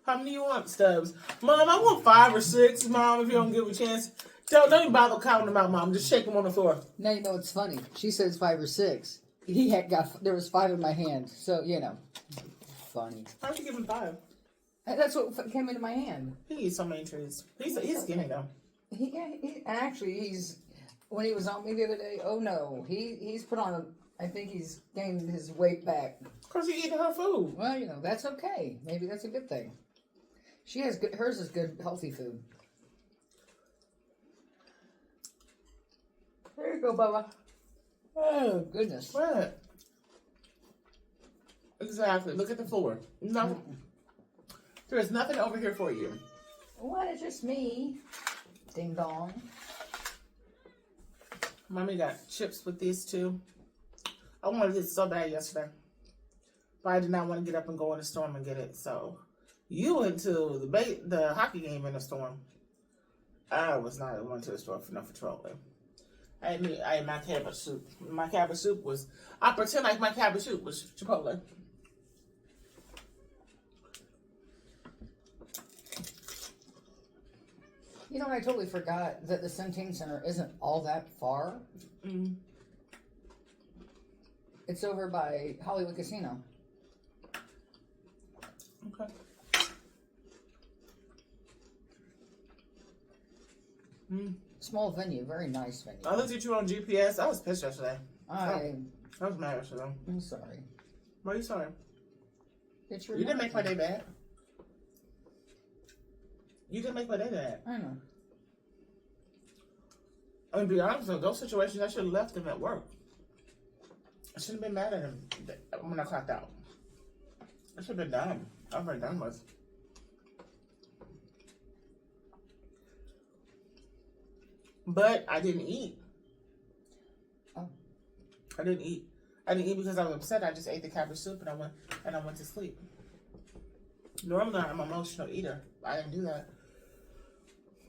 [SPEAKER 1] How many you want, Stubbs? Mom, I want 5 or 6, Mom, if you don't give a chance. Don't even bother counting them out, Mom. Just shake them on the floor.
[SPEAKER 2] Now you know what's funny. She says 5 or 6. There was 5 in my hand. So, you know. Funny.
[SPEAKER 1] How'd you give him 5?
[SPEAKER 2] That's what came into my hand.
[SPEAKER 1] He eats so many trees. He's skinny, though.
[SPEAKER 2] When he was on me the other day, oh no, he's put on I think he's gained his weight back.
[SPEAKER 1] Because he eating her food.
[SPEAKER 2] Well, you know, that's okay. Maybe that's a good thing. Hers is good, healthy food. There you go, Bubba. Oh, goodness.
[SPEAKER 1] What? Exactly. Look at the floor. No. There's nothing over here for you.
[SPEAKER 2] What? It's just me. Ding dong.
[SPEAKER 1] Mommy got chips with these too. I wanted this so bad yesterday. But I did not want to get up and go in the storm and get it. So you went to the hockey game in the storm. I was not going to the store for no Chipotle. I ate my cabbage soup. My cabbage soup was, I pretend like my cabbage soup was Chipotle.
[SPEAKER 2] You know, I totally forgot that the Centene Center isn't all that far.
[SPEAKER 1] Mm.
[SPEAKER 2] It's over by Hollywood Casino.
[SPEAKER 1] Okay. Mm.
[SPEAKER 2] Small venue, very nice venue.
[SPEAKER 1] I looked at you on GPS. I was pissed yesterday.
[SPEAKER 2] I
[SPEAKER 1] was mad yesterday.
[SPEAKER 2] I'm sorry.
[SPEAKER 1] Why are you sorry?
[SPEAKER 2] It's your
[SPEAKER 1] You didn't make my day bad. You didn't make my day bad.
[SPEAKER 2] I know.
[SPEAKER 1] I mean, to be honest, in those situations, I should have left him at work. I shouldn't have been mad at him when I clocked out. I should have been done. I was very done with. But I didn't eat.
[SPEAKER 2] Oh.
[SPEAKER 1] I didn't eat. I didn't eat because I was upset. I just ate the cabbage soup and I went to sleep. Normally I'm an emotional eater. I didn't do that.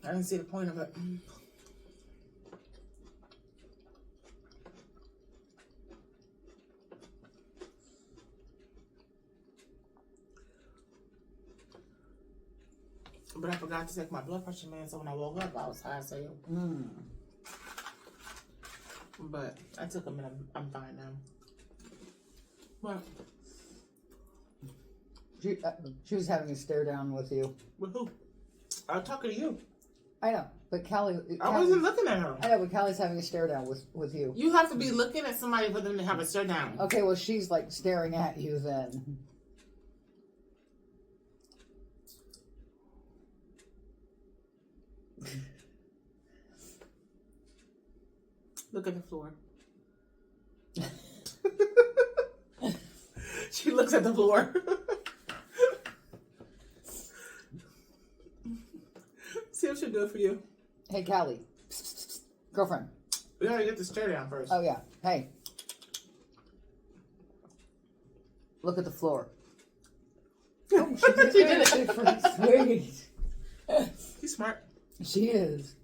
[SPEAKER 1] I didn't see the point of it. But I forgot to take my blood pressure, man. So when I woke up, I was high as hell. but I took them and I'm fine now. What?
[SPEAKER 2] She was having a stare down with you.
[SPEAKER 1] With who? I'm talking to you.
[SPEAKER 2] I know, but Callie.
[SPEAKER 1] I wasn't looking at her.
[SPEAKER 2] I know, but Callie's having a stare down with you.
[SPEAKER 1] You have to be looking at somebody for them to have a stare down.
[SPEAKER 2] Okay, well, she's like staring at you then.
[SPEAKER 1] Look at the floor. She looks at the floor. See if she'll do it for you.
[SPEAKER 2] Hey, Callie. Girlfriend.
[SPEAKER 1] We gotta get the stare down first.
[SPEAKER 2] Oh, yeah. Hey. Look at the floor. Oh, she did it. She's pretty sweet.
[SPEAKER 1] She's smart.
[SPEAKER 2] She is.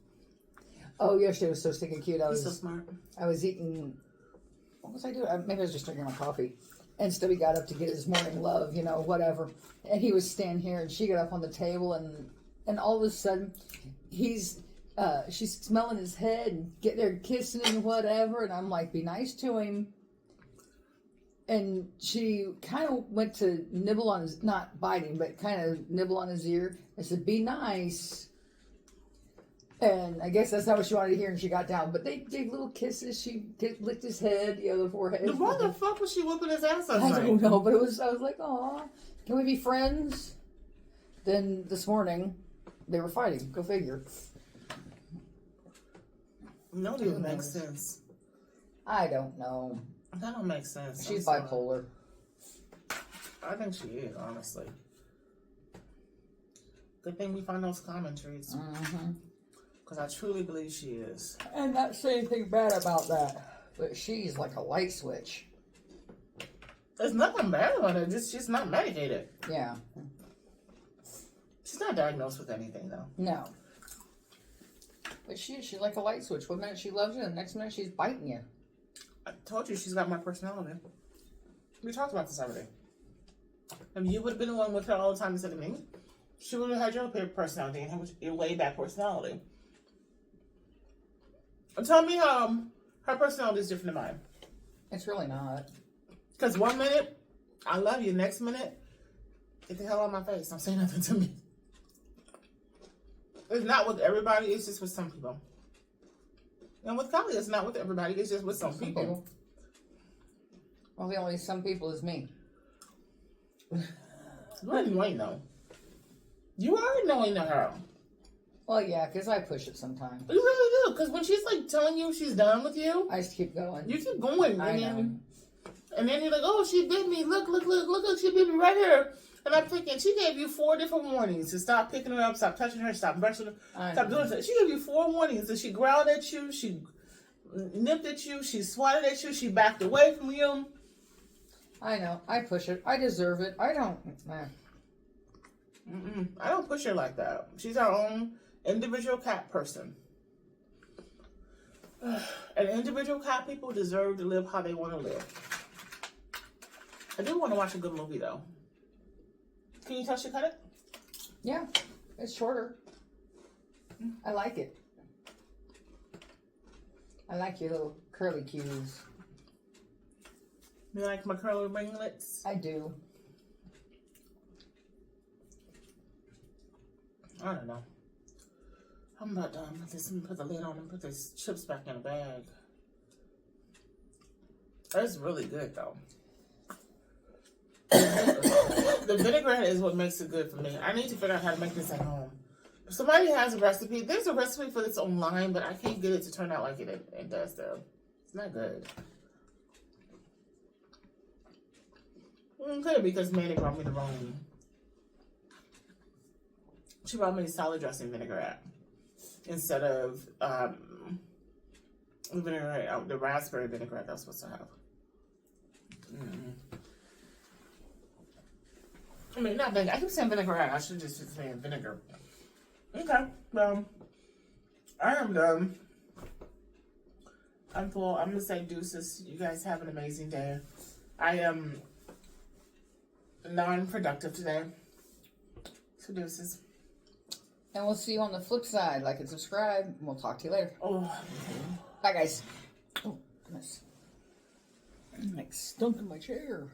[SPEAKER 2] Oh, yesterday was so stinking cute.
[SPEAKER 1] He's so smart.
[SPEAKER 2] I was eating. What was I doing? Maybe I was just drinking my coffee. And Stubby got up to get his morning love, you know, whatever. And he was standing here, and she got up on the table, and all of a sudden, she's smelling his head and getting there kissing him and whatever. And I'm like, be nice to him. And she kind of went to nibble on his, not biting, but kind of nibble on his ear. I said, be nice. And I guess that's not what she wanted to hear, and she got down. But they gave little kisses. She licked his head, the forehead.
[SPEAKER 1] Why the fuck was she whooping his ass last night?
[SPEAKER 2] I don't know, but I was like, aw, can we be friends? Then this morning, they were fighting. Go figure.
[SPEAKER 1] No, it makes sense.
[SPEAKER 2] I don't know.
[SPEAKER 1] That don't make sense.
[SPEAKER 2] She's bipolar.
[SPEAKER 1] I think she is, honestly. Good thing we find those common traits.
[SPEAKER 2] Mm-hmm.
[SPEAKER 1] Because I truly believe she is.
[SPEAKER 2] And not say anything bad about that, but she's like a light switch.
[SPEAKER 1] There's nothing bad about her. Just she's not medicated.
[SPEAKER 2] Yeah.
[SPEAKER 1] She's not diagnosed with anything, though.
[SPEAKER 2] No. But she's like a light switch. One minute she loves you, and the next minute she's biting you.
[SPEAKER 1] I told you she's got my personality. We talked about this already. If you would have been the one with her all the time instead of me, she would have had your personality and your laid back personality. Tell me how her personality is different than mine.
[SPEAKER 2] It's really not.
[SPEAKER 1] Because one minute, I love you. Next minute, get the hell out of my face. Don't say nothing to me. It's not with everybody. It's just with some people. And with Kylie, it's not with everybody. It's just with some people.
[SPEAKER 2] Well, the only some people is me.
[SPEAKER 1] You ain't know. You already knowing her.
[SPEAKER 2] Well, yeah, because I push it sometimes.
[SPEAKER 1] You really do. Because when she's like telling you she's done with you,
[SPEAKER 2] I just keep going.
[SPEAKER 1] you keep going.
[SPEAKER 2] I know.
[SPEAKER 1] And then you're like, oh, she bit me. Look, she bit me right here. And I'm thinking, she gave you 4 different warnings to stop picking her up, stop touching her, stop brushing her, stop doing it. She gave you 4 warnings. And she growled at you, she nipped at you, she swatted at you, she backed away from you.
[SPEAKER 2] I know. I push it. I deserve it. I don't.
[SPEAKER 1] I don't push her like that. She's our own individual cat person. And individual cat people deserve to live how they want to live. I do want to watch a good movie, though. Can you tell she cut it?
[SPEAKER 2] Yeah, it's shorter. I like it. I like your little curly cues.
[SPEAKER 1] You like my curly ringlets?
[SPEAKER 2] I do.
[SPEAKER 1] I don't know. I'm about done with this. I'm gonna put the lid on and put these chips back in a bag. That's really good, though. The vinaigrette is what makes it good for me. I need to figure out how to make this at home. If somebody has a recipe, there's a recipe for this online, but I can't get it to turn out like it does, though. It's not good. Could it be because Manny brought me the wrong. She brought me salad dressing vinaigrette instead of the vinaigrette, the raspberry vinaigrette I was supposed to have. I mean, not vinegar. I keep saying vinaigrette. I should just say vinegar. Okay, well, I am done. I'm full. I'm gonna say deuces. You guys have an amazing day. I am non-productive today. So deuces.
[SPEAKER 2] And we'll see you on the flip side. Like and subscribe. And we'll talk to you later.
[SPEAKER 1] Oh.
[SPEAKER 2] Bye, guys. goodness. I'm like stunk in my chair.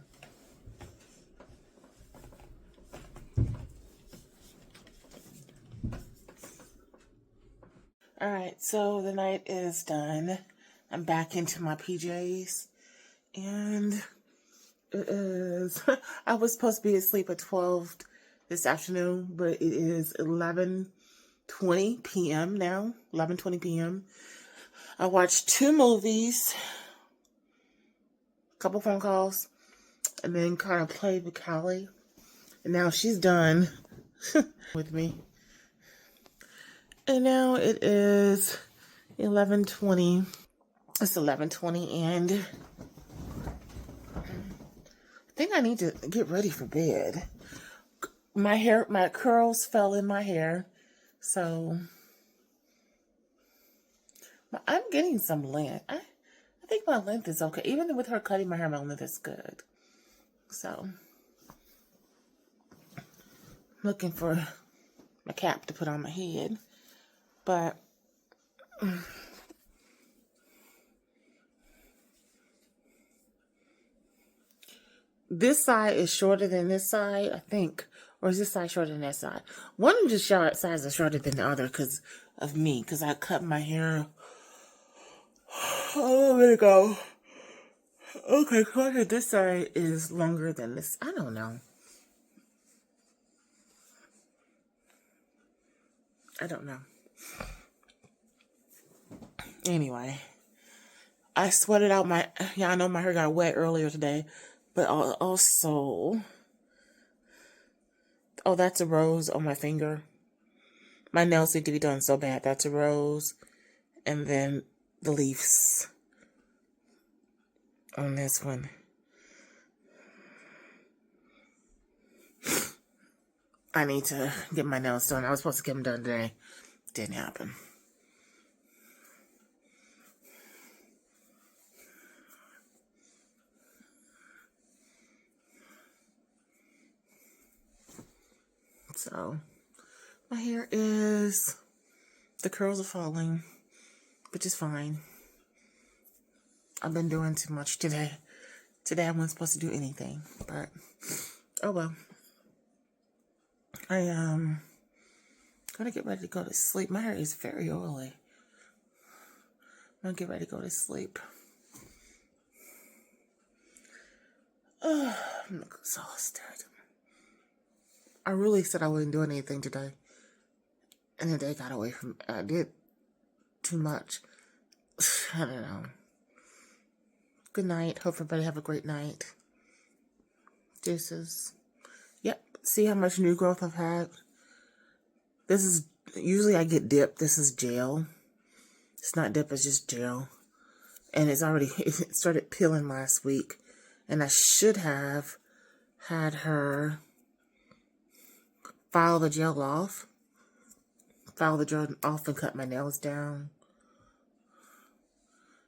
[SPEAKER 1] Alright, so the night is done. I'm back into my PJs. And it is, I was supposed to be asleep at 12 this afternoon, but it is 11:20 p.m. now. 11:20 p.m. I watched 2 movies, a couple phone calls, and then kind of played with Callie. And now she's done with me. And now it is 11:20. It's 11:20 and I think I need to get ready for bed. My curls fell in my hair. So I'm getting some length. I think my length is okay. Even with her cutting my hair, my length is good. So looking for my cap to put on my head. But this side is shorter than this side, I think. Or is this side shorter than that side? One of the sides are shorter than the other because of me. Because I cut my hair a little bit ago. Okay, so this side is longer than this. I don't know. I don't know. Anyway, I sweated out my... Yeah, I know my hair got wet earlier today. But also... Oh, that's a rose on my finger. My nails need to be done so bad. That's a rose. And then the leaves on this one. I need to get my nails done. I was supposed to get them done today. Didn't happen. So, my hair is... The curls are falling, which is fine. I've been doing too much today. Today I wasn't supposed to do anything, but... Oh well. I gotta get ready to go to sleep. My hair is very oily. I'm gonna get ready to go to sleep. Oh, I'm exhausted. I really said I wouldn't do anything today. And the day got away from me. I did too much. I don't know. Good night. Hope everybody have a great night. Deuces. Yep. See how much new growth I've had? This is... Usually I get dip. This is gel. It's not dip, it's just gel. And it's already... It started peeling last week. And I should have had her file the gel off. File the gel off and cut my nails down.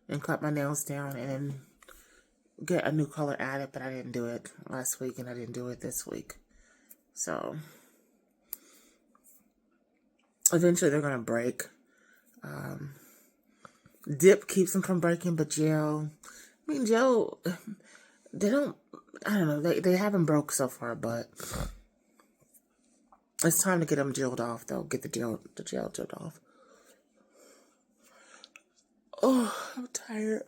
[SPEAKER 1] And cut my nails down and then get a new color added. But I didn't do it last week and I didn't do it this week. So... Eventually they're going to break. Dip keeps them from breaking, but gel... I mean, gel... They don't... I don't know. They haven't broke so far, but... It's time to get them gelled off, though. Get the gel gelled off. Oh, I'm tired.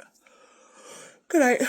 [SPEAKER 1] Good night.